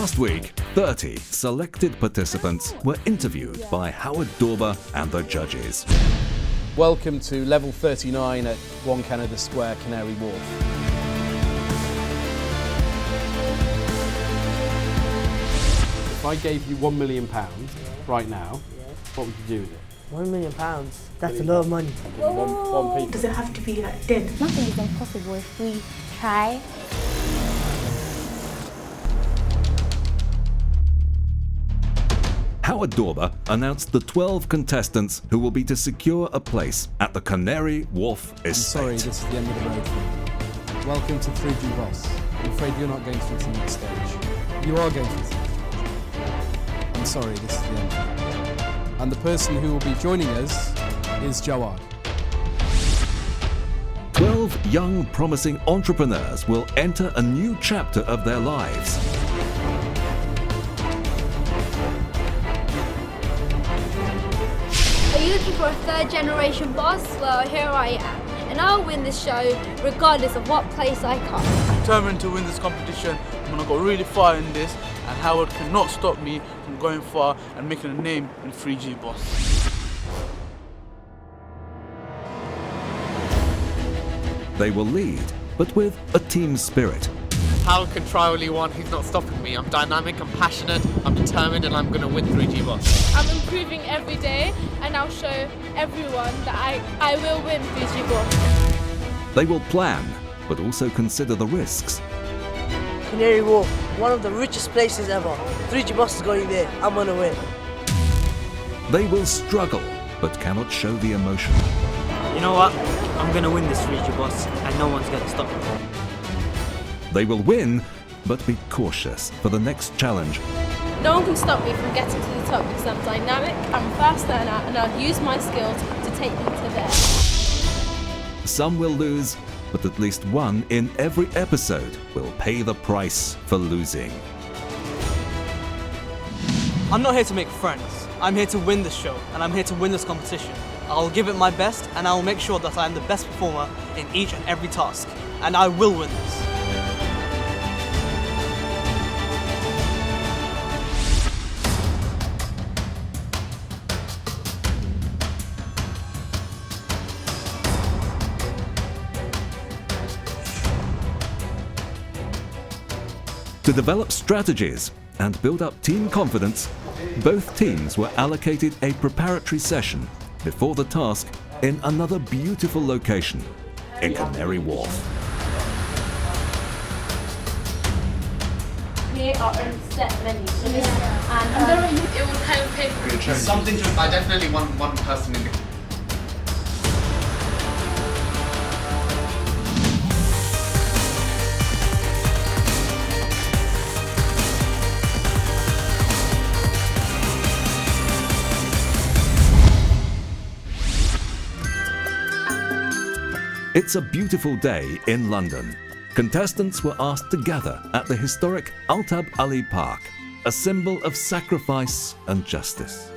Last week, 30 selected participants were interviewed by Howard Dorber and the judges. Welcome to level 39 at 1 Canada Square, Canary Wharf. If I gave you £1 million right now, what would you do with it? £1 million? That's a lot of money. One people. Does it have to be like dead? Nothing is impossible if we try. Howard Dorber announced the 12 contestants who will be to secure a place at the Canary Wharf I'm estate. sorry, this is the end of the road for you. Welcome to 3G Boss. I'm afraid you're not going through to the next stage. You are going through to the next stage. I'm sorry, this is the end. And the person who will be joining us is Jawad. 12 young, promising entrepreneurs will enter a new chapter of their lives. Are you looking for a third generation boss? Well, here I am. And I'll win this show regardless of what place I come. I'm determined to win this competition. I'm gonna go really far in this, and Howard cannot stop me from going far and making a name in 3G Boss. They will lead, but with a team spirit. Howard can try all he wants, he's not stopping me. I'm dynamic, I'm passionate, I'm determined, and I'm going to win 3G Boss. I'm improving every day, and I'll show everyone that I will win 3G Boss. They will plan, but also consider the risks. Canary Wharf, one of the richest places ever. 3G Boss is going there. I'm gonna win. They will struggle, but cannot show the emotion. You know what? I'm gonna win this 3G Boss, and no one's gonna stop me. They will win, but be cautious for the next challenge. No one can stop me from getting to the top because I'm dynamic, I'm a fast learner, and I'll use my skills to take me to there. Some will lose, but at least one in every episode will pay the price for losing. I'm not here to make friends. I'm here to win this show, and I'm here to win this competition. I'll give it my best, and I'll make sure that I am the best performer in each and every task. And I will win this. To develop strategies and build up team confidence, both teams were allocated a preparatory session before the task in another beautiful location in Canary Wharf. Create our own set menu. And it will kind of pay for Something to, I definitely want one person in the It's a beautiful day in London. Contestants were asked to gather at the historic Altab Ali Park, a symbol of sacrifice and justice.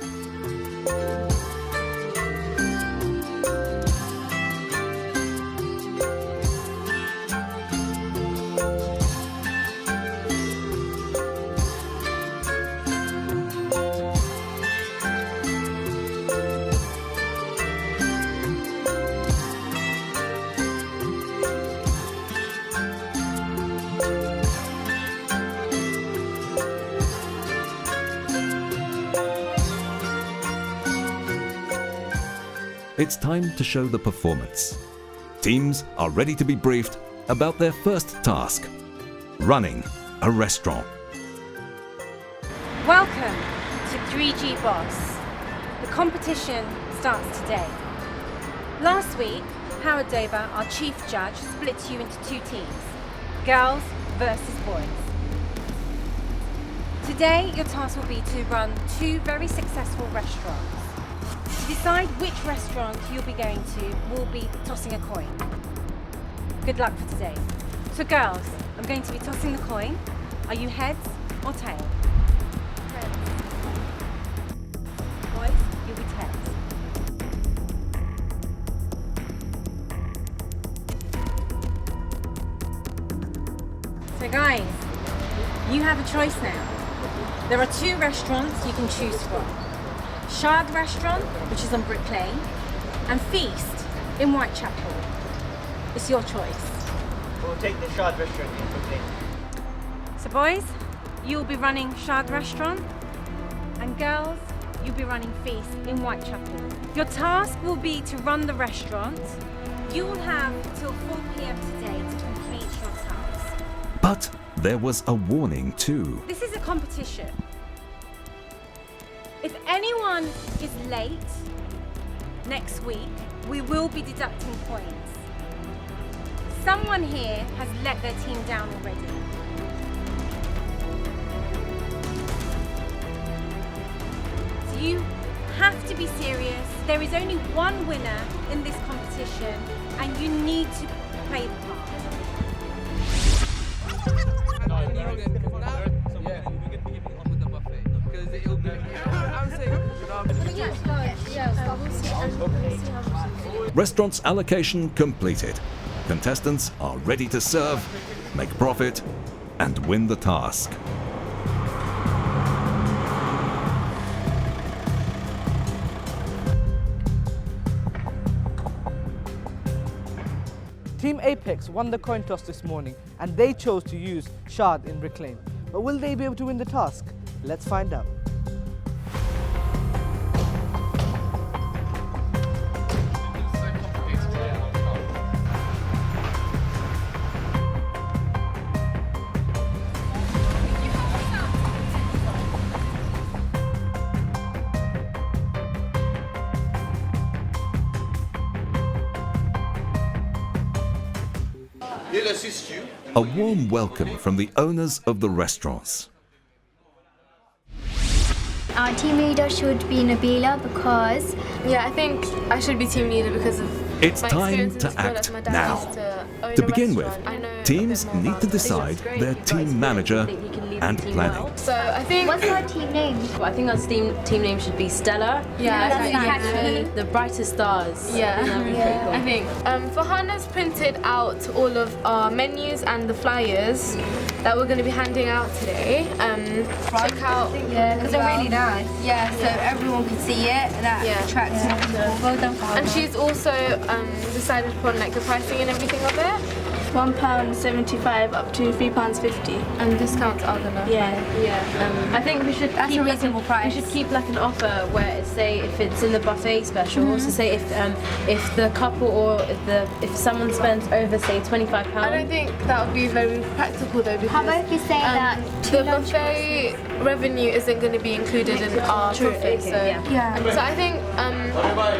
It's time to show the performance. Teams are ready to be briefed about their first task, running a restaurant. Welcome to 3G Boss. The competition starts today. Last week, Howard Dorber, our chief judge, split you into two teams, girls versus boys. Today, your task will be to run two very successful restaurants. To decide which restaurant you'll be going to, we'll be tossing a coin. Good luck for today. So girls, I'm going to be tossing the coin. Are you heads or tails? Heads. Boys, you'll be tails. So guys, you have a choice now. There are 2 restaurants you can choose from. Shard Restaurant, which is on Brick Lane, and Feast in Whitechapel. It's your choice. We'll take the Shard Restaurant in Brick Lane. So boys, you'll be running Shard Restaurant, and girls, you'll be running Feast in Whitechapel. Your task will be to run the restaurant. You will have till 4 p.m. today to complete your task. But there was a warning too. This is a competition. If anyone is late next week, we will be deducting points. Someone here has let their team down already. So you have to be serious. There is only one winner in this competition and you need to play the part. Restaurants allocation completed. Contestants are ready to serve, make profit, and win the task. Team Apex won the coin toss this morning and they chose to use Shard in Brick Lane. But will they be able to win the task? Let's find out. A warm welcome from the owners of the restaurants. Our team leader should be Nabila because... Yeah, I think I should be team leader because of It's my time experience in to school, as act my dad now. used to own To a begin with, restaurant. I know a teams bit more need about to it. decide their team manager and planning. So I think... What's our team name? Well, I think our team name should be Stella. Yeah, that's catchy. The brightest stars. Yeah, That'd be pretty cool. I think. Farhana's printed out all of our menus and the flyers that we're going to be handing out today. Check out. Yeah, because they're really nice. Yeah, so everyone can see it and that attracts people. Well done, Farhana. And she's also decided upon like the pricing and everything of it. £1.75 up to £3.50. And discounts are gonna. I think we should That's keep a reasonable price. We should keep like an offer where it say if it's in the buffet special. So say if the couple or if someone spends over say £25. I don't think that would be very practical though because How about if we say that the buffet revenue isn't going to be included in our profit. So so I think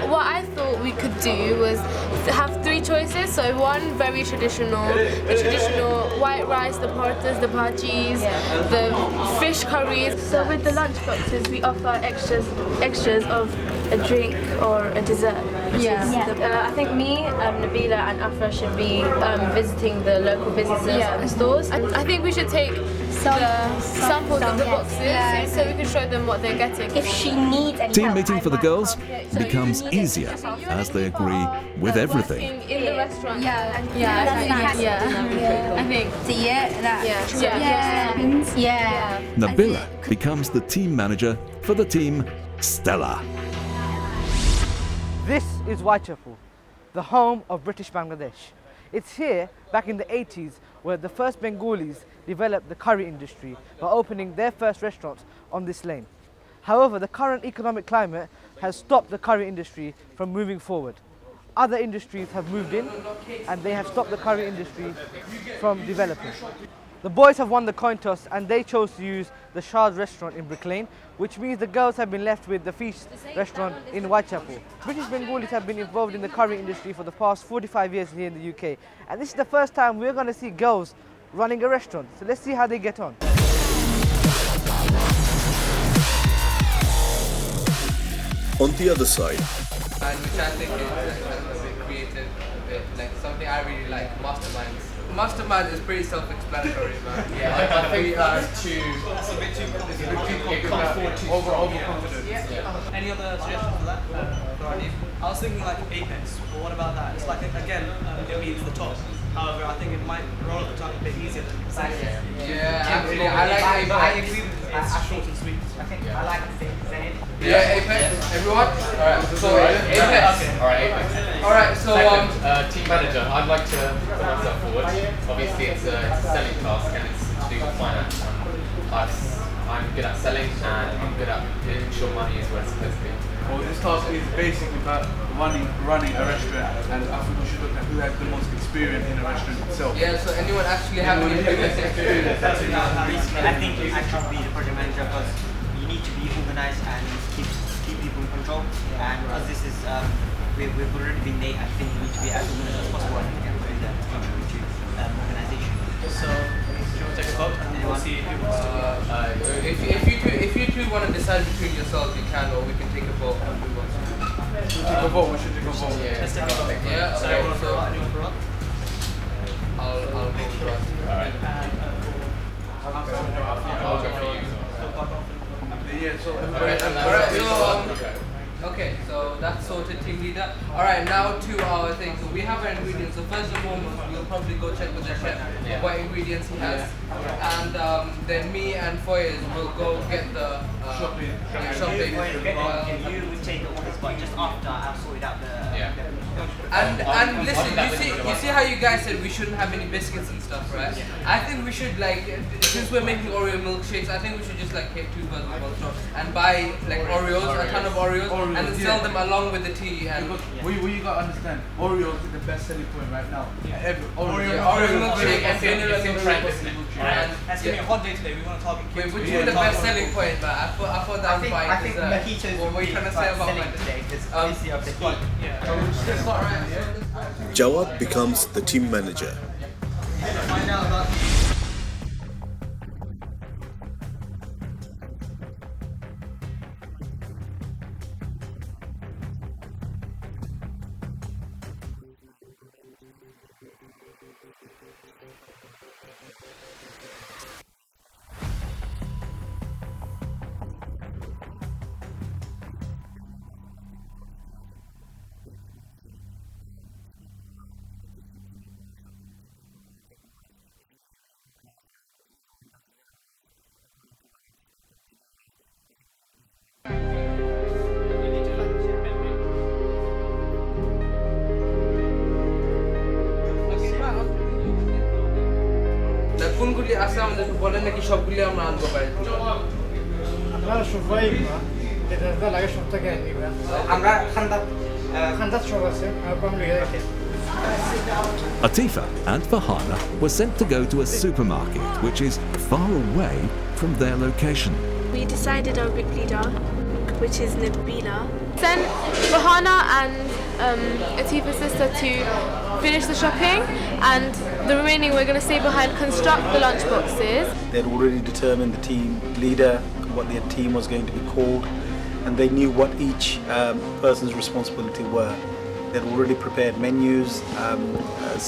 what I thought we could do was have 3 choices. So one very traditional, the traditional white rice, the portas, the bhajis, the fish curries. So with the lunch boxes, we offer extras of a drink or a dessert. I think me, Nabila and Afra should be visiting the local businesses and the stores. I think we should take the samples of the boxes so we can show them what they're getting. if she needs any Team help, meeting I for the might girls help you. becomes easier as they agree with everything. Working in the restaurant. Yeah, that's nice. Yeah. I think. See it? That. Yeah. Nabila becomes the team manager for the team Stella. This is Whitechapel, the home of British Bangladesh. It's here, back in the 80s, where the first Bengalis developed the curry industry by opening their first restaurants on this lane. However, the current economic climate has stopped the curry industry from moving forward. Other industries have moved in and they have stopped the curry industry from developing. The boys have won the coin toss and they chose to use the Shard restaurant in Brick Lane, which means the girls have been left with the Feast restaurant in Whitechapel. British Bengalis have been involved in the curry industry for the past 45 years here in the UK, and this is the first time we're going to see girls running a restaurant. So let's see how they get on. On the other side, And which I think is a bit creative, a bit like something I really like, masterminds. Mastermind is pretty self-explanatory, man. I think it's a bit too overconfident. Any other suggestions for that? I was thinking like Apex, but what about that? It's like, again, it means the top. However, I think it might roll at the tongue a bit easier than Yeah, actually, I like Apex. It's short and sweet. I think I like the thing. Yeah, Apex. Everyone. All right. So Apex. All right, Apex. All right. So team manager. I'd like to put myself forward. Obviously, it's a selling task and it's to do with finance. I'm good at selling and I'm good at making sure money is where it's supposed to be. Well, this task is basically about running a restaurant, and I think we should look at who has the most experience in a restaurant itself. Yeah, so anyone actually have any previous experience? I think I should be the project manager because you need to be organized and keep people in control. And because this is we've already been late, I think we need to be as organized as possible and contribute to organization. So should we take a vote and then we'll see who wants to If you two want to decide between yourselves, you can, or we can take a vote. We should take a vote. Yeah. Let's take a vote. Yeah. So Okay. So anyone for Rock? I'll go for us. Alright. I'll go for you. Yeah, so Alright, so okay, so that's sorted, team leader. Alright, now to our thing. So we have our ingredients. So first and foremost, we'll probably go check with the chef what ingredients he has. And then me and Foyers will go get the shopping. You would take the orders, but just after I'll sort it out And listen, you see how you guys said we shouldn't have any biscuits and stuff, right? I think we should, like, since we're making Oreo milkshakes, I think we should just like hit 2 birds with one stone and buy like Oreos, a ton of Oreos, and then sell them along with the tea. And what you gotta understand, Oreos is the best selling point right now. Oreo milkshake and vanilla milkshake. That's gonna be a hot day today. We want to target kids. Which is the best selling point, but I thought that was fine. I think mojitos what were you trying to say about selling today because obviously of the heat. Jawad becomes the team manager. Find out about কোনগুলি আছে আমাদের বলেন নাকি সবগুলি আমরা আনবো বাইরে আপনারা সবাই এটা লাগে সব থেকে নিবা আমরা খান্দাত সব আছে আমরা লিখে রাখি Atifa and Farhana were sent to go to a supermarket which is far away from their location. We decided our group leader, which is Nabila. Send Farhana and Atifa's sister to finish the shopping, and the remaining we're going to stay behind, construct the lunch boxes. They'd already determined the team leader, what their team was going to be called, and they knew what each person's responsibility were. They'd already prepared menus,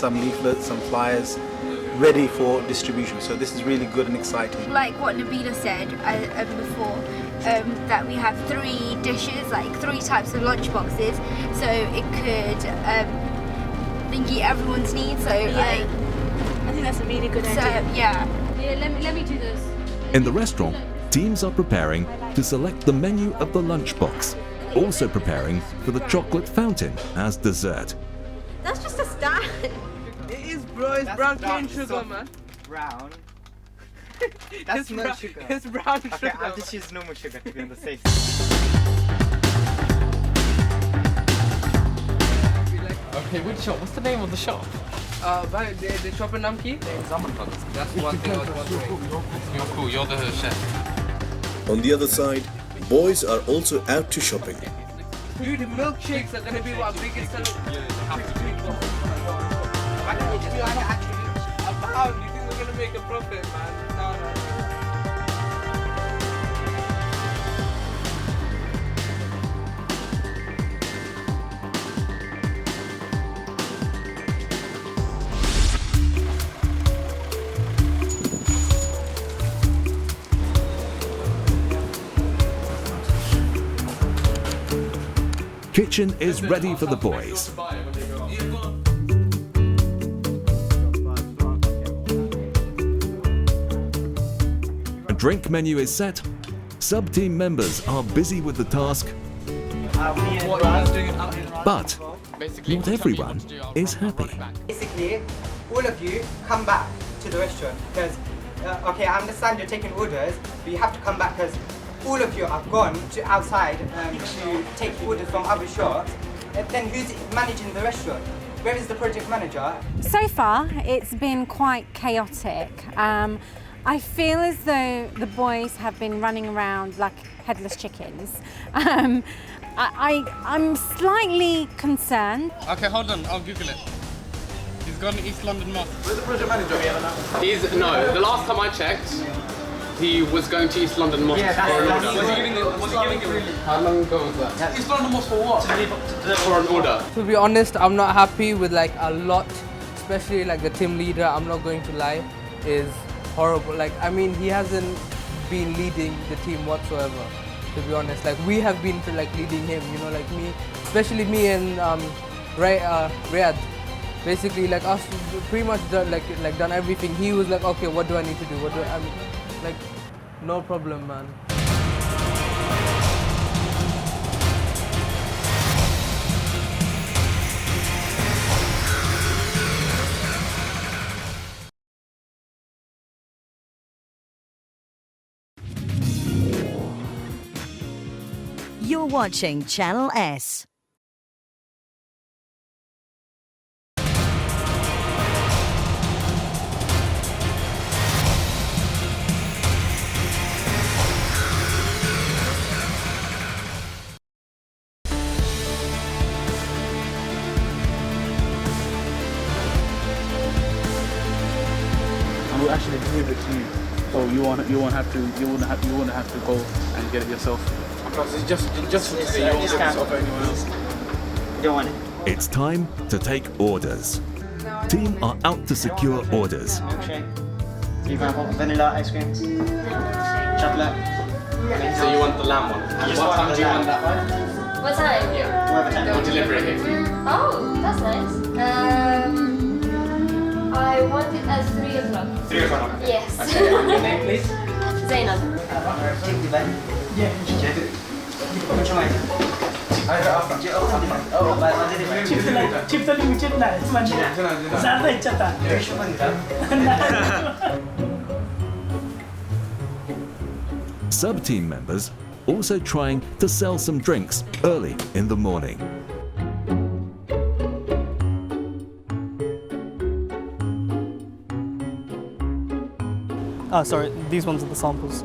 some leaflets, some flyers, ready for distribution. So this is really good and exciting. Like what Nabila said before, that we have 3 dishes, like 3 types of lunch boxes, so it could meet everyone's needs. So I think that's a really good idea. Yeah, let me do this. In the restaurant, teams are preparing to select the menu of the lunchbox, also preparing for the chocolate fountain as dessert. that's just a stand. It is, bro. It's brown cane sugar, man. Brown. That's no sugar. It's brown sugar. Okay, I'll just use normal sugar to be on the safe Okay, which shop? What's the name of the shop? The shop in Namki? That's one thing I was wondering. You're cool, you're the chef. On the other side, boys are also out to shopping. Dude, milkshakes are gonna be our biggest selling. Why don't you just actually about? You think we're gonna make a profit, man? No. Kitchen is ready for the boys. drink menu is set, sub-team members are busy with the task, but not everyone is happy. Basically, all of you come back to the restaurant because, okay, I understand you're taking orders, but you have to come back because all of you have gone to outside to take orders from other shops. And then who's managing the restaurant? Where is the project manager? So far, it's been quite chaotic. I feel as though the boys have been running around like headless chickens. I'm slightly concerned. Okay, hold on, I'll Google it. He's gone to East London Mosque. Where's the project manager? No, the last time I checked, he was going to East London Mosque for an order. Was he giving it? How long ago was that? East London Mosque for what? For an order. To be honest, I'm not happy with like a lot, especially like the team leader, I'm not going to lie, is horrible. Like, I mean, he hasn't been leading the team whatsoever, to be honest. Like, we have been like leading him, you know, like me, especially me and Riyadh. Basically, like us, pretty much done, like done everything. He was like, okay, what do I need to do? I mean, like, no problem, man. You're watching Channel S. And we'll actually deliver it to you. So you won't have to go and get it yourself. Because it's just to see your discount of anyone else. You don't want it. It's time to take orders. Team are out to secure orders. Milkshake. Do you want vanilla ice cream? Chocolate? So you want the lamb one? What time do you want that one? What time? Yeah. We'll deliver it here. Oh, that's nice. I want it at 3 o'clock. 3 o'clock? Yes. Okay, and your name please? Zainab. Sub-team members also trying to sell some drinks early in the morning. Oh, sorry, these ones are the samples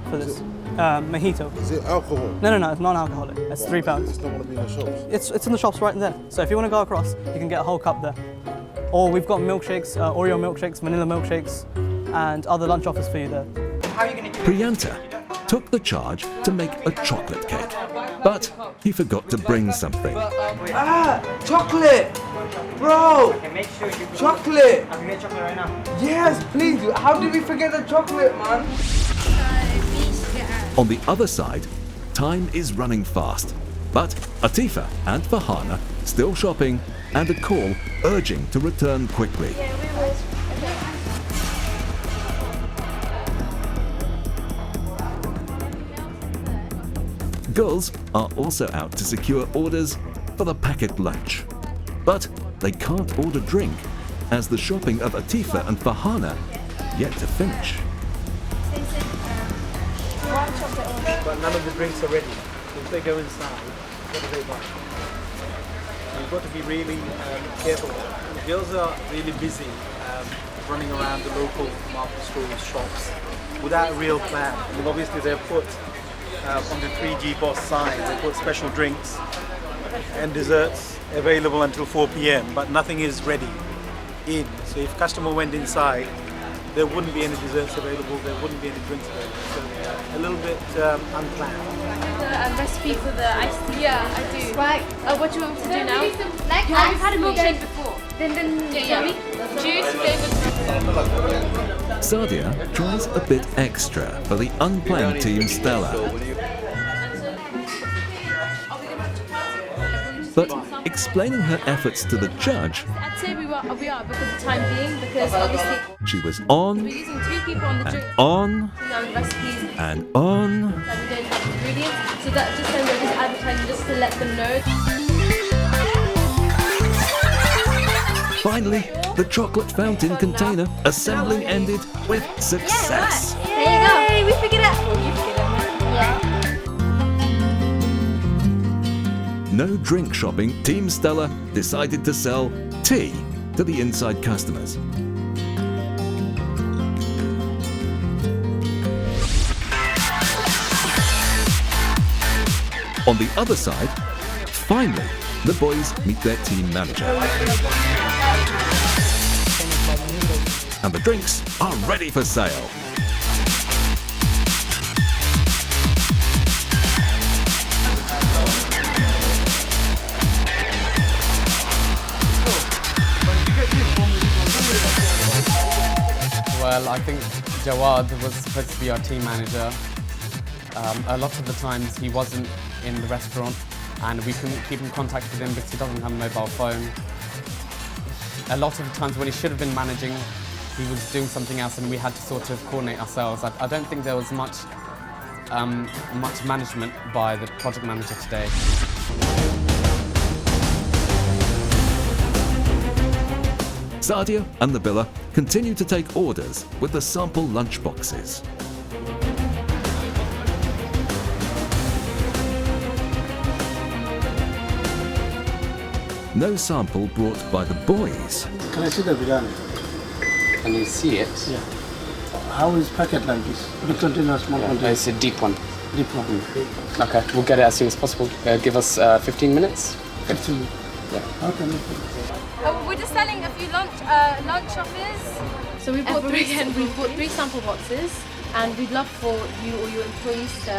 for this. Mojito. Is it alcohol? No, it's non-alcoholic. It's £3. It's not going to be in the shops? It's in the shops right there. So if you want to go across, you can get a whole cup there. Or we've got milkshakes, Oreo milkshakes, vanilla milkshakes, and other lunch offers for you there. Priyanta took the charge to make a chocolate cake, but he forgot to bring something. Chocolate! Bro! Chocolate! I can get chocolate right now. Yes, please. How did we forget the chocolate, man? On the other side, time is running fast, but Atifa and Farhana still shopping and a call urging to return quickly. Girls are also out to secure orders for the packet lunch. But they can't order drink, as the shopping of Atifa and Farhana yet to finish. But none of the drinks are ready. If they go inside, what do they buy? You've got to be really careful. The girls are really busy running around the local market stores, shops, without a real plan. I mean, obviously they've put on the 3G Boss sign, they put special drinks and desserts available until 4 p.m, but nothing is ready in. So if customer went inside, there wouldn't be any desserts available, there wouldn't be any drinks available. So a little bit unplanned. The recipe for the iced tea? Yeah, I do. Right. What do you want me to do now? Like you've had a milkshake before. Then juice flavoured. Sadia tries a bit extra for the unplanned team Stella. But Explaining her efforts to the judge, I'd say we are because of the time being, because obviously she was on we're using 2 people on the drink on and recipes and on. that we don't have ingredients, so that just then we're just advertising just to let them know. Finally, the chocolate fountain container assembling ended with success. There you go. Hey, we figured it out. Well, you figured it out. Yeah. No drink shopping, Team Stella decided to sell tea to the inside customers. On the other side, finally, the boys meet their team manager. And the drinks are ready for sale. Well, I think Jawad was supposed to be our team manager. A lot of the times he wasn't in the restaurant and we couldn't keep in contact with him because he doesn't have a mobile phone. A lot of the times when he should have been managing, he was doing something else and we had to sort of coordinate ourselves. I don't think there was much management by the project manager today. Sadia and Nabila continue to take orders with the sample lunch boxes. No sample brought by the boys. Can I see the biryani? Can you see it? Yeah. How is packet like this? The container, small container? It's a deep one. Deep one. Okay, we'll get it as soon as possible. Give us 15 minutes. 15. Yeah. Okay, no problem. We're just selling a few lunch offers. So we bought three sample boxes, and we'd love for you or your employees to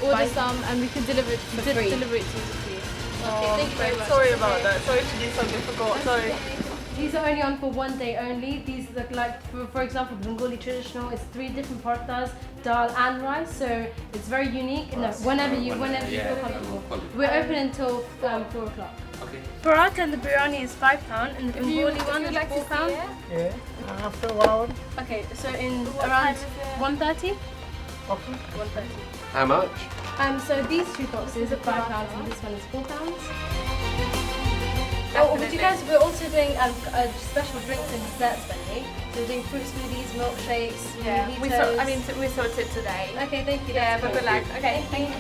order some, and we can deliver it for free. Deliver it to you for free. Okay, thank you very much. Sorry about that. Sorry to be so difficult. Sorry. These are only on for 1 day only. These look like, for example, Bengali traditional. It's 3 different parathas, dal and rice. So it's very unique. No, whenever you feel comfortable. We're open until 4 o'clock. Okay. Paratha and the biryani is £5, and the Bengali one is £4. Yeah. After 1 hour? Okay, so in around 1:30. Okay. 1:30. How much? So these 2 boxes are £5 and this one is £4. Oh, would you guys? We're also doing special drinks and desserts menu. So we're doing fruit smoothies, milkshakes, mojitos. We sorted today. Okay, thank you. Yeah, but good luck. Okay, thank you.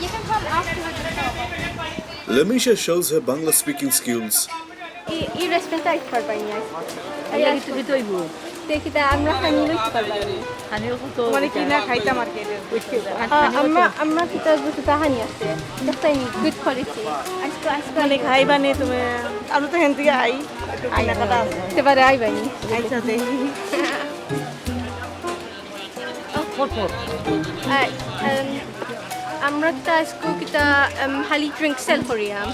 You can come afterwards. Lamisha shows her Bangla speaking skills. এই রেস্টুরেন্টটা একটু পারবাই না আরে কিছু হইব দেখি তা আমরা খানি লইতে পারবাই খানিও তো মানে কি না খাইতাম আর কি আমরা কি তার বসে তাহানি আছে দেখতাই নি গুড কোয়ালিটি আজকে খাইবা নে তুমি আমি তো হেন থেকে আইনা কাটা আছে এবারে আইবানি আচ্ছা দেখি আমরা তো আজকে কিটা হালি ড্রিঙ্ক সেল করিয়াম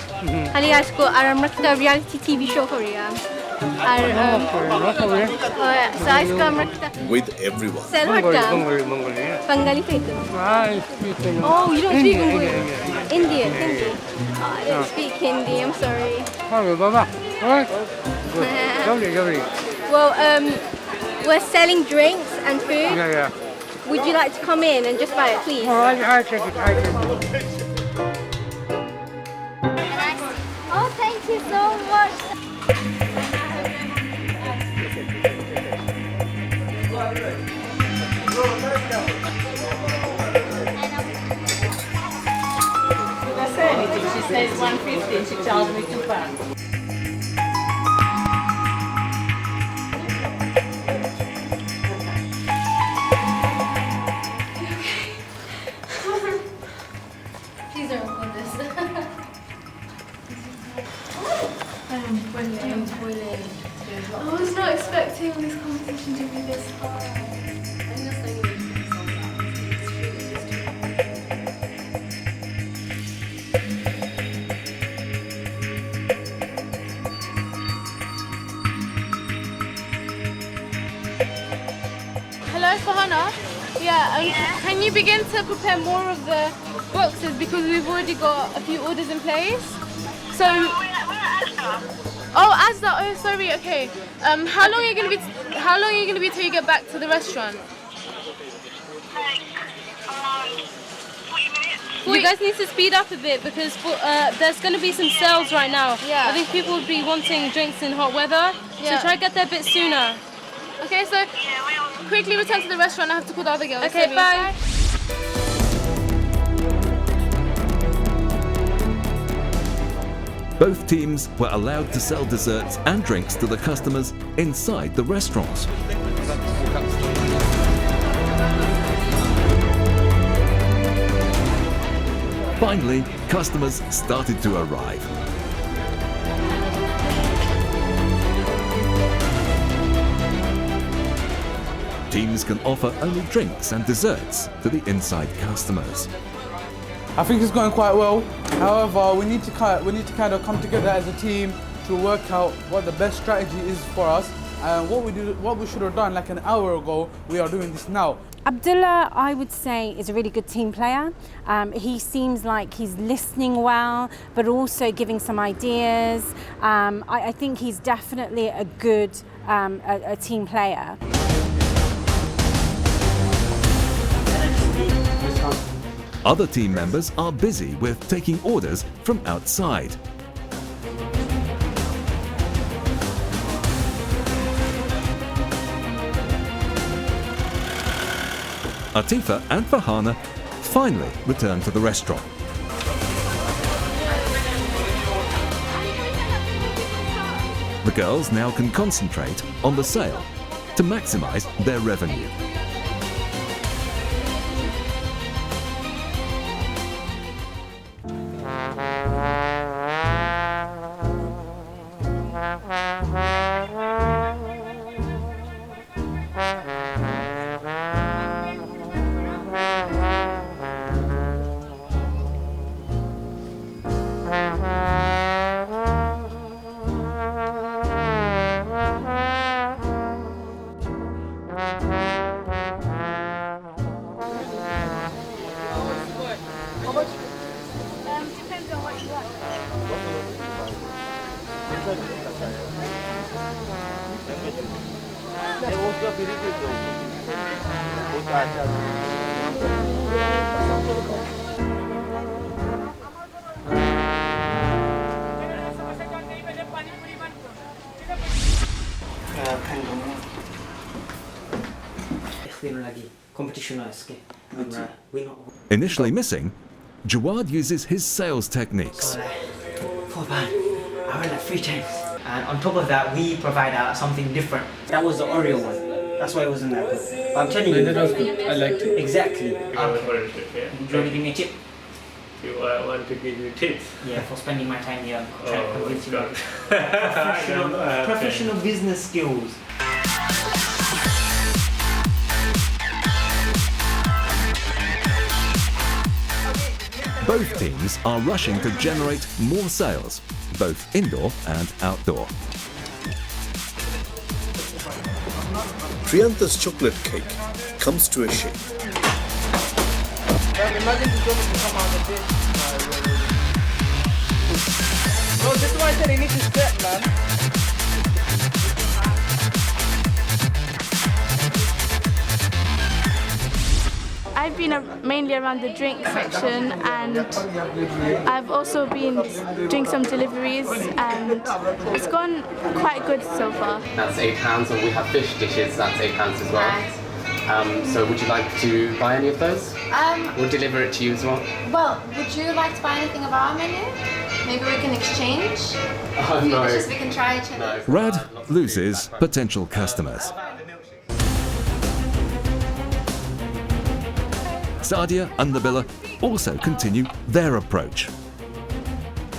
হালি আজকে আর আমরা কিটা রিয়ালিটি টিভি শো করিয়াম আর আজকে আমরা কিটা With everyone. সেল করতাম Bengali people. Oh, you don't speak Bengali? Indian, Hindi. Oh, I don't speak Hindi, I'm sorry. Well, we're selling drinks and food. Yeah. Would you like to come in and just buy it, please? Oh, I'll take it. Oh, thank you so much. She says 150 and she charged me £2. Please don't record this. I was not expecting this competition to be this hard. Hello, Fahana. Yeah, can you begin to prepare more of the boxes because we've already got a few orders in place. So. Oh, Asda. Oh, sorry. Okay. How long are you gonna be? How long are you gonna be till you get back to the restaurant? You guys need to speed up a bit because there's going to be some sales right now. Yeah. I think people would be wanting drinks in hot weather, Yeah. so try to get there a bit sooner. Okay, so quickly return to the restaurant. I have to call the other girls. Okay, bye. Both teams were allowed to sell desserts and drinks to the customers inside the restaurants. Finally, customers started to arrive. Teams can offer only drinks and desserts to the inside customers. I think it's going quite well. However, we need to kind of come together as a team to work out what the best strategy is for us and what we should have done like an hour ago. We are doing this now. Abdullah, I would say, is a really good team player. He seems like he's listening well, but also giving some ideas. I think he's definitely a good a team player. Other team members are busy with taking orders from outside. Atifa and Farhana finally returned to the restaurant. The girls now can concentrate on the sale to maximize their revenue. Depends on what you want. Initially missing, Jawad uses his sales techniques. £4. I went like 3 times. And on top of that, we provide something different. That was the Oreo one. That's why it wasn't that good. But I'm telling you. That was good. I liked it. Exactly. Okay. You want to give me a tip? You want to give me tips? Yeah, for spending my time here. Oh, Professional business skills. Both teams are rushing to generate more sales, both indoor and outdoor. Priyanta's chocolate cake comes to a shape. Imagine the job to come out of this. No, this is why I said you need to step, man. I've been mainly around the drink section, and I've also been doing some deliveries, and it's gone quite good so far. That's £8, and we have fish dishes, that's £8 as well. So would you like to buy any of those? We'll deliver it to you as well. Well, would you like to buy anything of our menu? Maybe we can exchange? No. We can try each other. Rad loses potential customers. Sadia and Nabila also continue their approach.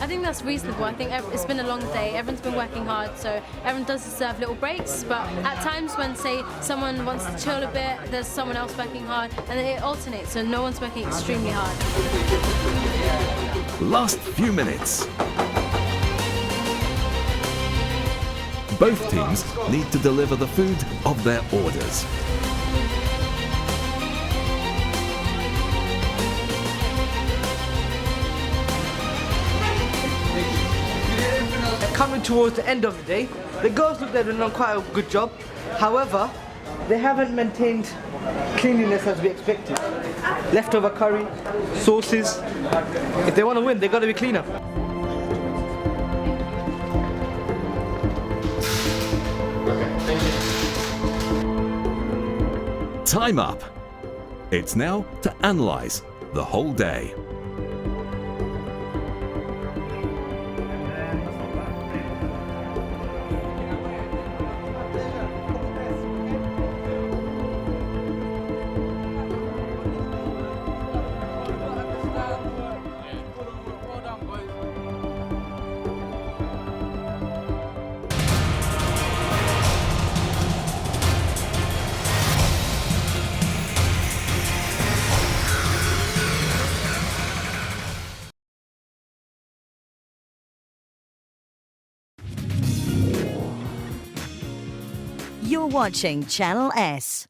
I think that's reasonable. I think it's been a long day. Everyone's been working hard, so everyone does deserve little breaks. But at times when, say, someone wants to chill a bit, there's someone else working hard, and it alternates, so no one's working extremely hard. Last few minutes. Both teams need to deliver the food of their orders. coming towards the end of the day. The girls look like they've done quite a good job. However, they haven't maintained cleanliness as we expected. Leftover curry, sauces. If they want to win, they've got to be cleaner. Time up. It's now to analyse the whole day. You're watching Channel S.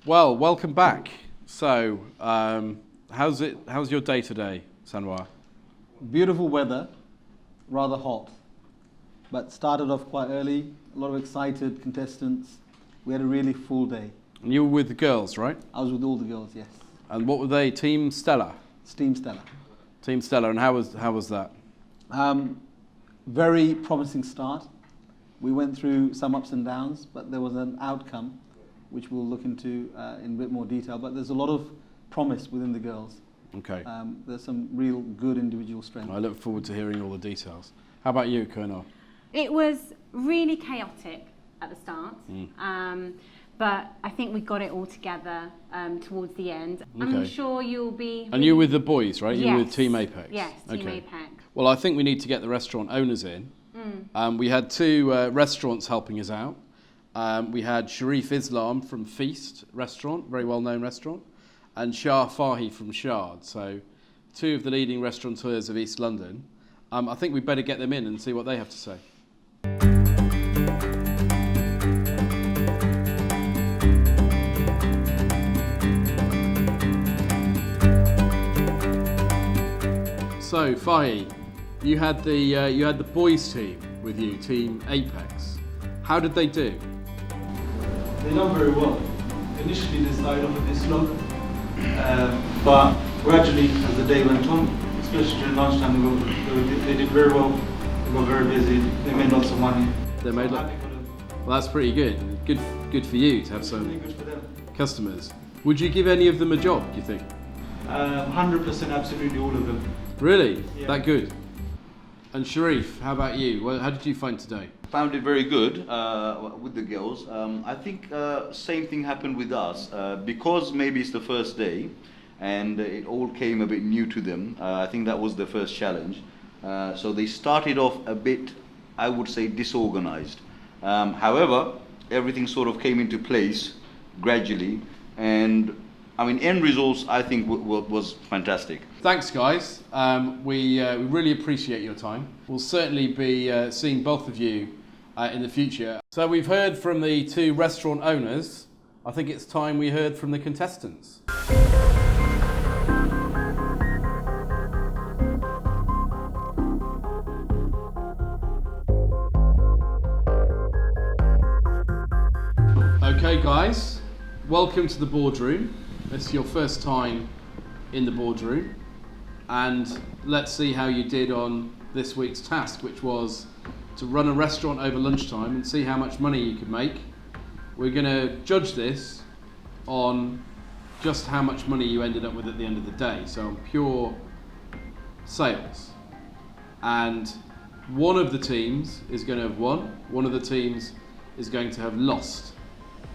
Well, welcome back. So, how's your day today, Sanwar? Beautiful weather, rather hot, but started off quite early. A lot of excited contestants. We had a really full day. And you were with the girls, right? I was with all the girls, yes. And what were they? Team Stella? Team Stella. Team Stella. And how was that? Very promising start. We went through some ups and downs, but there was an outcome which we'll look into in a bit more detail. But there's a lot of promise within the girls. Okay. There's some real good individual strength. I look forward to hearing all the details. How about you, Colonel? It was really chaotic at the start, but I think we got it all together towards the end. Okay. I'm sure you'll be... And you're with the boys, right? Yes. You're with Team Apex? Yes, Team Apex. Well, I think we need to get the restaurant owners in. We had two restaurants helping us out. We had Sharif Islam from Feast Restaurant, very well-known restaurant, and Shah Fahi from Shard. So, two of the leading restaurateurs of East London. I think we'd better get them in and see what they have to say. So, Fahi, you had the boys team with you, Team Apex. How did they do? They done very well. Initially they started off a bit slow, but gradually as the day went on, especially during lunchtime, they did very well. They got very busy. They made lots of money. They made well, that's pretty good. Good for you to have some good for them. Customers. Would you give any of them a job, do you think? 100%, absolutely all of them. Really? Yeah. That good? And Sharif, how about you? Well, how did you find today? Found it very good with the girls. I think same thing happened with us because maybe it's the first day and it all came a bit new to them. I think that was the first challenge. So they started off a bit, I would say, disorganized. However, everything sort of came into place gradually, and I mean, end results I think was fantastic. Thanks, guys. We really appreciate your time. We'll certainly be seeing both of you in the future. So we've heard from the two restaurant owners. I think it's time we heard from the contestants. Okay, guys, welcome to the boardroom. This is your first time in the boardroom, and let's see how you did on this week's task, which was to run a restaurant over lunchtime and see how much money you could make. We're going to judge this on just how much money you ended up with at the end of the day, so on pure sales. And one of the teams is going to have won, one of the teams is going to have lost.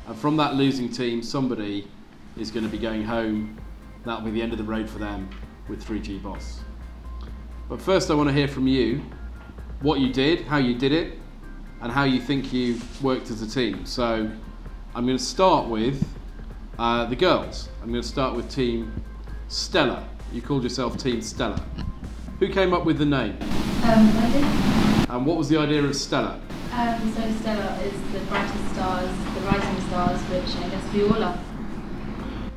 And from that losing team, somebody is going to be going home. That'll be the end of the road for them with 3G Boss. But first I want to hear from you what you did, how you did it, and how you think you worked as a team. So I'm going to start with the girls. I'm going to start with Team Stella. You called yourself Team Stella. Who came up with the name? I did. And what was the idea of Stella? So Stella is the brightest stars, the rising stars, which I guess we all are.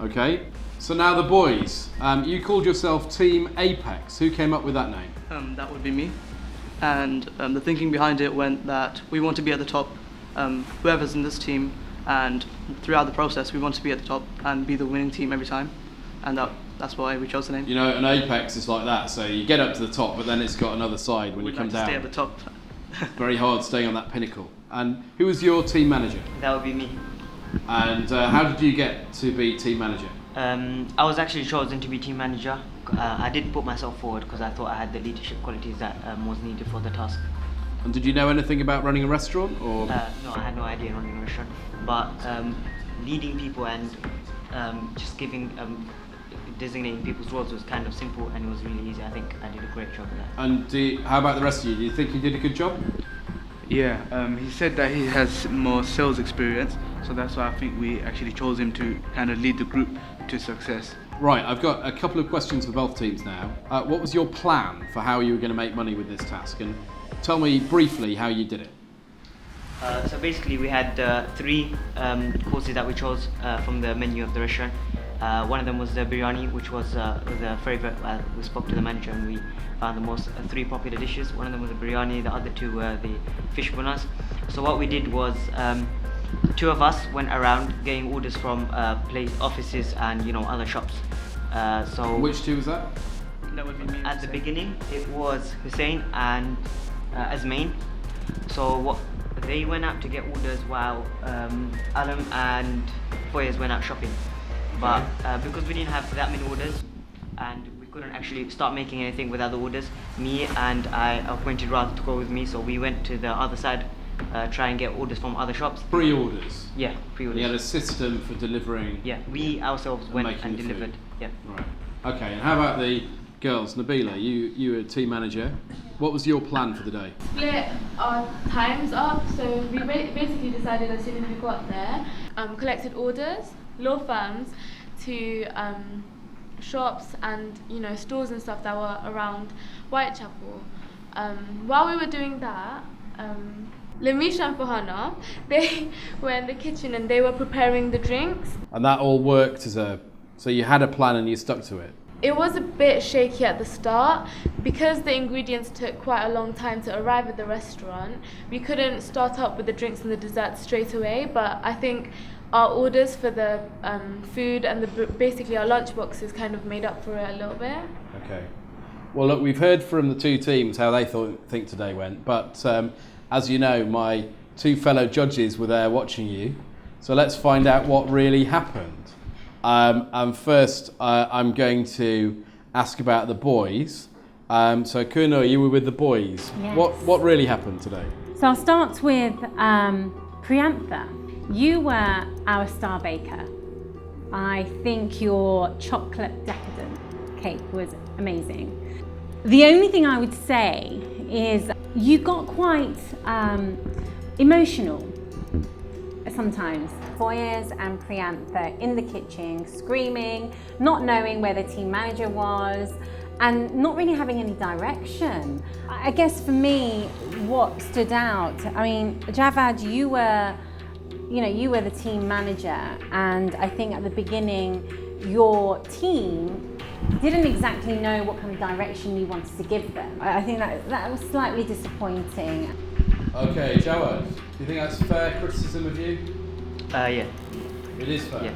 Okay, so now the boys. You called yourself Team Apex. Who came up with that name? That would be me. And the thinking behind it went that we want to be at the top, whoever's in this team, and throughout the process we want to be at the top and be the winning team every time. And that's why we chose the name. You know, an apex is like that, so you get up to the top, but then it's got another side when you come down. Stay at the top. Very hard staying on that pinnacle. And who was your team manager? That would be me. And how did you get to be team manager? I was actually chosen to be team manager. I did put myself forward because I thought I had the leadership qualities that was needed for the task. And did you know anything about running a restaurant? Or? No, I had no idea running a restaurant. But leading people and just designating people's roles was kind of simple and it was really easy. I think I did a great job of that. And how about the rest of you? Do you think you did a good job? Yeah, he said that he has more sales experience, so that's why I think we actually chose him to kind of lead the group to success. Right, I've got a couple of questions for both teams now. What was your plan for how you were going to make money with this task? And tell me briefly how you did it. So basically we had 3 courses that we chose from the menu of the restaurant. One of them was the biryani, which was the favourite. We spoke to the manager and we found the most 3 popular dishes. One of them was the biryani, the other 2 were the fish bunas. So what we did was 2 of us went around getting orders from offices and other shops. So which 2 was that? That would be me. At the beginning it was Hussein and Asmain. So what they went out to get orders while Alam and Foyez went out shopping. But because we didn't have that many orders and we couldn't actually start making anything with other orders, me and I appointed Radha to go with me, so we went to the other side, try and get orders from other shops. Pre-orders? Yeah, pre-orders. You had a system for delivering? Yeah, we ourselves went and delivered. Yeah. Right. Okay, and how about the girls? Nabila, you were team manager. What was your plan for the day? Split our times up, so we basically decided as soon as we got there, collected orders, law firms, to shops and stores and stuff that were around Whitechapel. While we were doing that, Lamisha and Fahana, they were in the kitchen and they were preparing the drinks. And that all worked so you had a plan and you stuck to it? It was a bit shaky at the start because the ingredients took quite a long time to arrive at the restaurant. We couldn't start up with the drinks and the desserts straight away, but I think our orders for the food and basically our lunch boxes kind of made up for it a little bit. Okay. Well, look, we've heard from the 2 teams how they think today went, but as you know, my 2 fellow judges were there watching you, so let's find out what really happened. And first, I'm going to ask about the boys. So, Kuno, you were with the boys. Yes. What really happened today? So I'll start with Priyantha. You were our star baker. I think your chocolate decadent cake was amazing. The only thing I would say is you got quite emotional sometimes. Foyez and Priyantha in the kitchen screaming, not knowing where the team manager was, and not really having any direction. I guess for me, what stood out, I mean, Javad, you were the team manager, and I think at the beginning, your team didn't exactly know what kind of direction you wanted to give them. I think that was slightly disappointing. Okay, Jawad, do you think that's fair criticism of you? Yeah. It is fair? Yeah.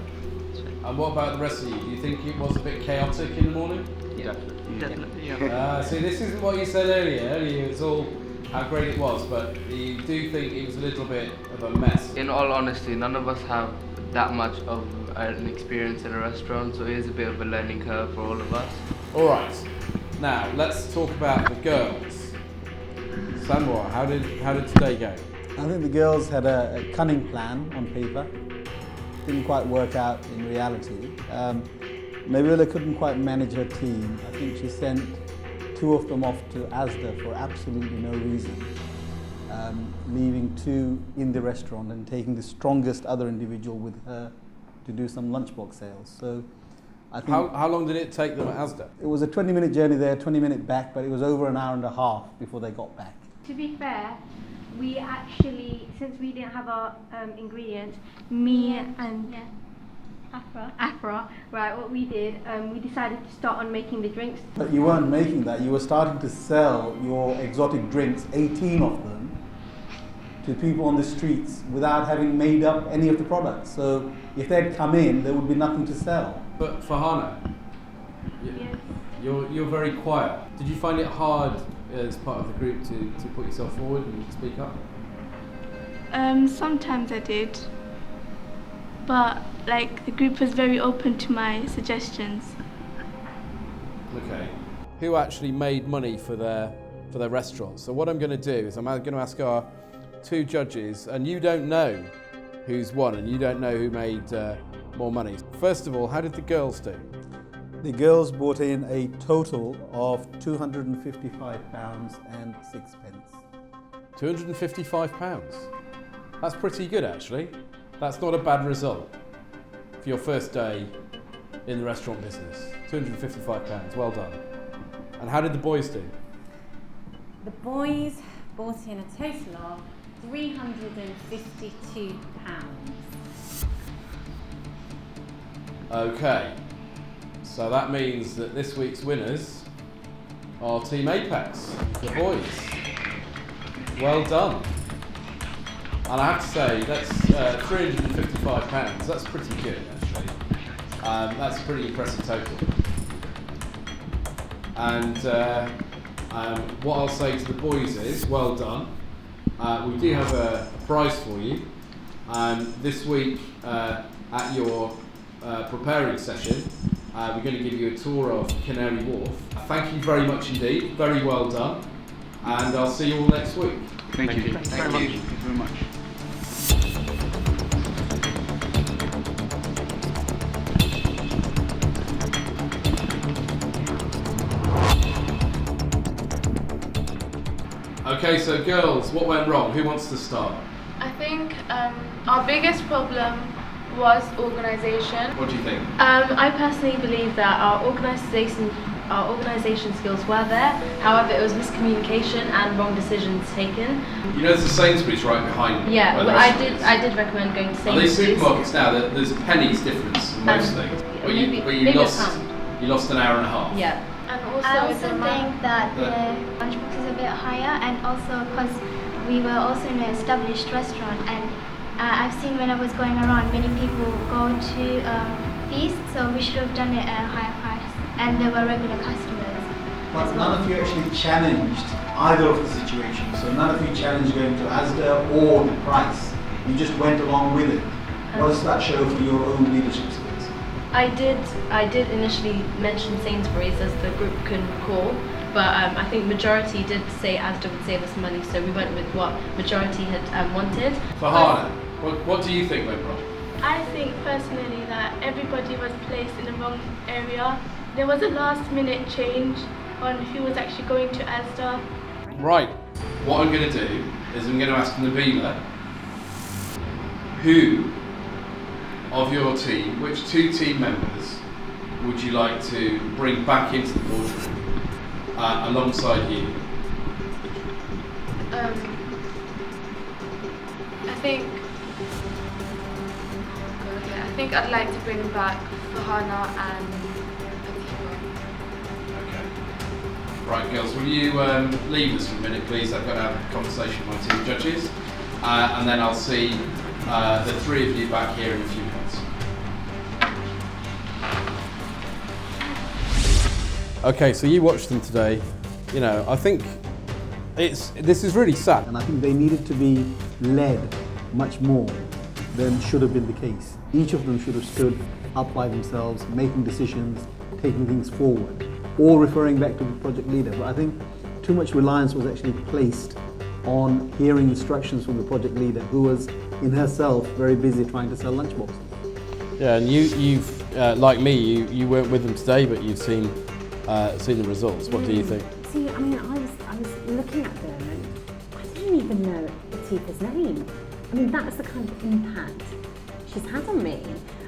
And what about the rest of you? Do you think it was a bit chaotic in the morning? Yeah. Definitely. Yeah. See, this isn't what you said earlier. Earlier it was all how great it was, but you do think it was a little bit of a mess. In all honesty, none of us have that much of an experience in a restaurant, so it is a bit of a learning curve for all of us. Alright, now let's talk about the girls. Sanwar, how did today go? I think the girls had a cunning plan on paper. Didn't quite work out in reality. Nabila couldn't quite manage her team. I think she sent 2 of them off to Asda for absolutely no reason. leaving 2 in the restaurant and taking the strongest other individual with her to do some lunchbox sales. So I think How long did it take them at Asda? it was a 20-minute journey there, 20-minute back, but it was over an hour and a half before they got back. To be fair, we actually, since we didn't have our ingredients, me and Afra, right, what we did, we decided to start on making the drinks. But you weren't making that, you were starting to sell your exotic drinks, 18 of them, to people on the streets without having made up any of the products. So if they'd come in, there would be nothing to sell. But Farhana, you're very quiet. Did you find it hard as part of the group to put yourself forward and speak up? Sometimes I did, but like the group was very open to my suggestions. Okay. Who actually made money for their restaurants? So what I'm going to do is I'm going to ask our 2 judges, and you don't know who's won and you don't know who made more money. First of all, how did the girls do? The girls brought in a total of £255 and 6 pence. £255? That's pretty good actually. That's not a bad result for your first day in the restaurant business. £255, well done. And how did the boys do? The boys brought in a total of £352. Okay, so that means that this week's winners are Team Apex, the boys. Well done. And I have to say, that's £355. That's pretty good, actually. That's a pretty impressive total. And what I'll say to the boys is, well done. We do have a prize for you. This week at your preparing session, we're going to give you a tour of Canary Wharf. Thank you very much indeed, very well done, and I'll see you all next week. Thank you. Thank you very much. Okay, so girls, what went wrong? Who wants to start? I think our biggest problem was organisation. What do you think? I personally believe that our organisation skills were there. However, it was miscommunication and wrong decisions taken. You know, there's a Sainsbury's right behind. Yeah, where the well, restaurant is. I did recommend going to Are these Sainsbury's. supermarkets now? There's pennies difference in most things. But you lost an hour and a half. Yeah. And also I also think that the lunchbox is a bit higher, and also because we were also in an established restaurant, and I've seen when I was going around, many people go to feast, so we should have done it at a higher price, and there were regular customers. But none of you actually challenged either of the situations. So none of you challenged going to Asda or the price. You just went along with it. What does that show for your own leadership skills? I did initially mention Sainsbury's as the group can call, but I think majority did say Asda would save us money, so we went with what majority had wanted. Farhana, what do you think went wrong? I think personally that everybody was placed in the wrong area. There was a last minute change on who was actually going to Asda. Right, what I'm going to do is I'm going to ask Nabila, who of your team, which 2 team members would you like to bring back into the boardroom alongside you? I think I'd like to bring back Farhana and Right, girls, will you leave us for a minute, please? I've got to have a conversation with my 2 judges, and then I'll see the 3 of you back here in a few minutes. Okay, so you watched them today. You know, I think this is really sad. And I think they needed to be led much more than should have been the case. Each of them should have stood up by themselves, making decisions, taking things forward, or referring back to the project leader. But I think too much reliance was actually placed on hearing instructions from the project leader, who was in herself very busy trying to sell lunchboxes. Yeah, and you've like me, you weren't with them today, but you've seen the results. What do you think? See, I mean, I was looking at them and I don't didn't even know Atifa's name. I mean, that's the kind of impact she's had on me.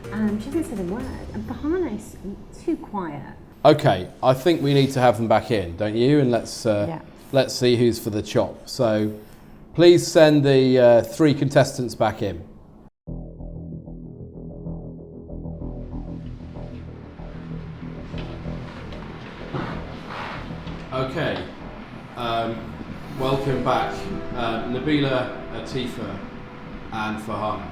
She hasn't said a word, and Farhana is too quiet. Okay, I think we need to have them back in, don't you? And let's see who's for the chop. So please send the 3 contestants back in. Okay, welcome back, Nabila, Atifa, and Farhana.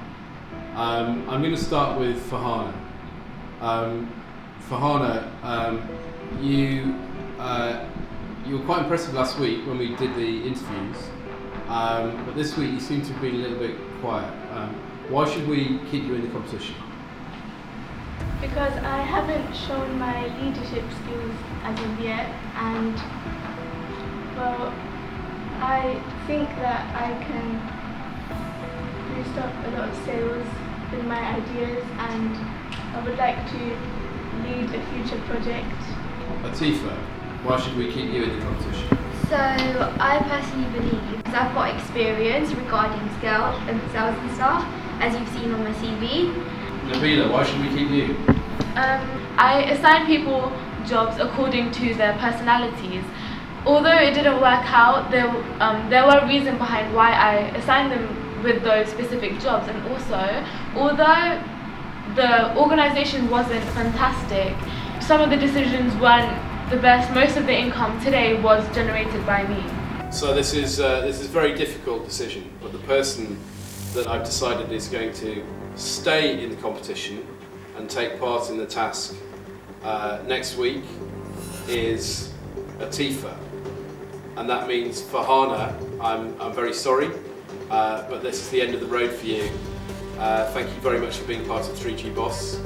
I'm going to start with Farhana. Farhana, you were quite impressive last week when we did the interviews, but this week you seem to have been a little bit quiet. Why should we keep you in the competition? Because I haven't shown my leadership skills as of yet, and well, I think that I can boost up a lot of sales with my ideas, and I would like to lead a future project. Atifa, why should we keep you in the competition? So I personally believe, because I've got experience regarding sales and stuff, as you've seen on my CV. Nabila, why should we keep you? I assign people jobs according to their personalities. Although it didn't work out, there were reasons behind why I assigned them with those specific jobs, and also, although the organisation wasn't fantastic, some of the decisions weren't the best. Most of the income today was generated by me. So this is a very difficult decision, but the person that I've decided is going to stay in the competition and take part in the task next week is Atifa, and that means Farhana, I'm very sorry, but this is the end of the road for you. Thank you very much for being part of 3G Boss.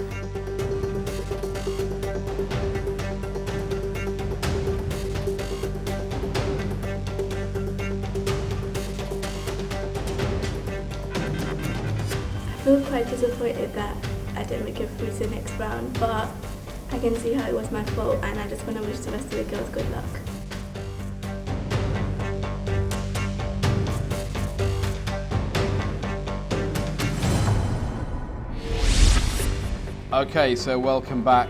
I feel quite disappointed that I didn't make it through to the next round, but I can see how it was my fault, and I just want to wish the rest of the girls good luck. Okay, so welcome back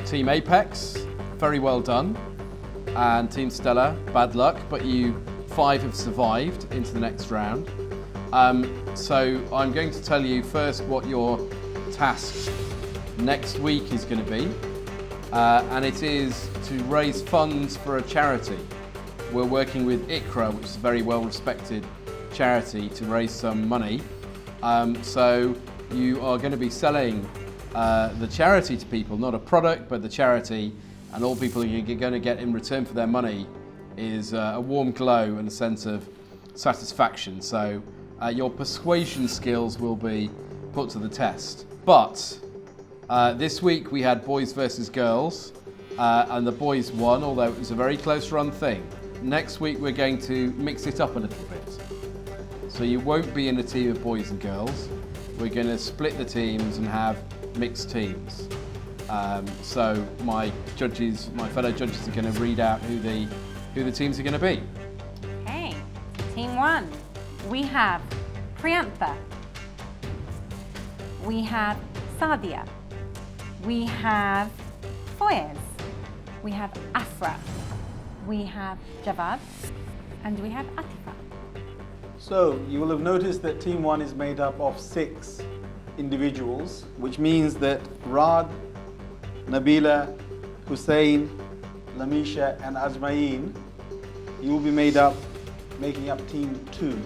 Team Apex, very well done, and Team Stella, bad luck, but you 5 have survived into the next round. So I'm going to tell you first what your task next week is going to be, and it is to raise funds for a charity. We're working with ICRA, which is a very well respected charity, to raise some money. So you are going to be selling the charity to people, not a product, but the charity, and all people are going to get in return for their money is a warm glow and a sense of satisfaction. So your persuasion skills will be put to the test. But this week we had boys versus girls, and the boys won, although it was a very close run thing. Next week we're going to mix it up a little bit. So you won't be in a team of boys and girls. We're going to split the teams and have mixed teams. So my fellow judges are going to read out who the teams are going to be. Okay, Team 1. We have Priyantha. We have Sadia. We have Foyez. We have Afra. We have Javad. And we have Atifa. So you will have noticed that Team 1 is made up of 6 individuals, which means that Rad, Nabila, Hussein, Lamisha and Ajmaeen, you will be making up Team 2.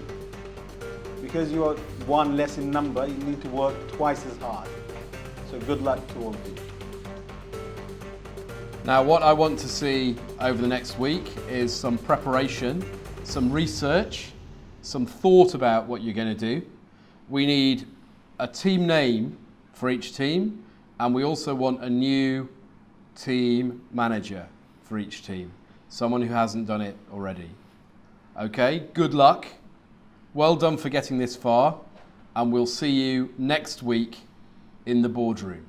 Because you are 1 less in number, you need to work twice as hard. So good luck to all of you. Now what I want to see over the next week is some preparation, some research, some thought about what you're going to do. We need a team name for each team, and we also want a new team manager for each team, someone who hasn't done it already. Okay, good luck. Well done for getting this far, and we'll see you next week in the boardroom.